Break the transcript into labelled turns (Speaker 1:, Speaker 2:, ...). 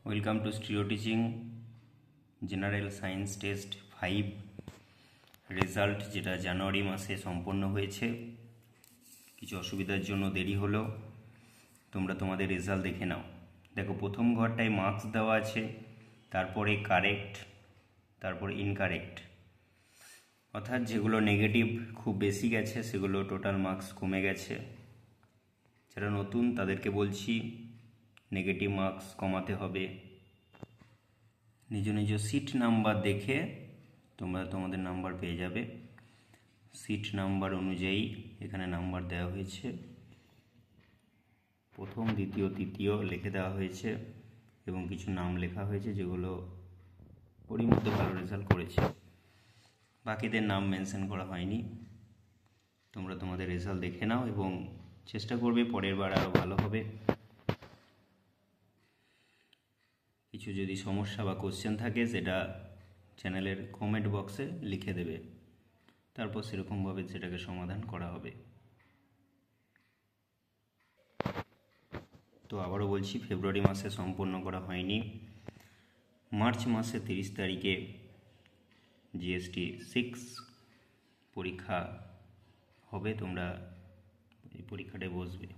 Speaker 1: Welcome to stereo teaching general science test 5 result, যেটা জানুয়ারি মাসে সম্পন্ন হয়েছে। কিছু অসুবিধার জন্য দেরি হলো, তোমরা তোমাদের রেজাল্ট দেখে নাও। দেখো, প্রথম ঘরটায় মার্কস দেওয়া আছে, তারপরে কারেক্ট, তারপরে ইনকারেক্ট, অর্থাৎ যেগুলো নেগেটিভ খুব বেশি গেছে সেগুলো টোটাল মার্কস কমে গেছে। যারা নতুন তাদেরকে বলছি নেগেটিভ মার্কস কমাতে হবে। নিজ নিজ সিট নাম্বার দেখে তোমরা তোমাদের নাম্বার পেয়ে যাবে। সিট নাম্বার অনুযায়ী এখানে নাম্বার দেওয়া হয়েছে, প্রথম, দ্বিতীয়, তৃতীয় লিখে দেওয়া হয়েছে এবং কিছু নাম লেখা হয়েছে যেগুলো ওরই মধ্যে ভালো রেজাল্ট করেছে। বাকিদের নাম মেনশন করা হয়নি। তোমরা তোমাদের রেজাল্ট দেখে নাও এবং চেষ্টা করবে পরের বার আরও ভালো হবে। কিছু যদি সমস্যা বা কোশ্চেন থাকে সেটা চ্যানেলের কমেন্ট বক্সে লিখে দেবে, তারপর সেরকমভাবে সেটাকে সমাধান করা হবে। তো আবারও বলছি, ফেব্রুয়ারি মাসে সম্পন্ন করা হয়নি। মার্চ মাসে 30 তারিখে জিএসটি 6 পরীক্ষা হবে, তোমরা এই পরীক্ষাটায় বসবে।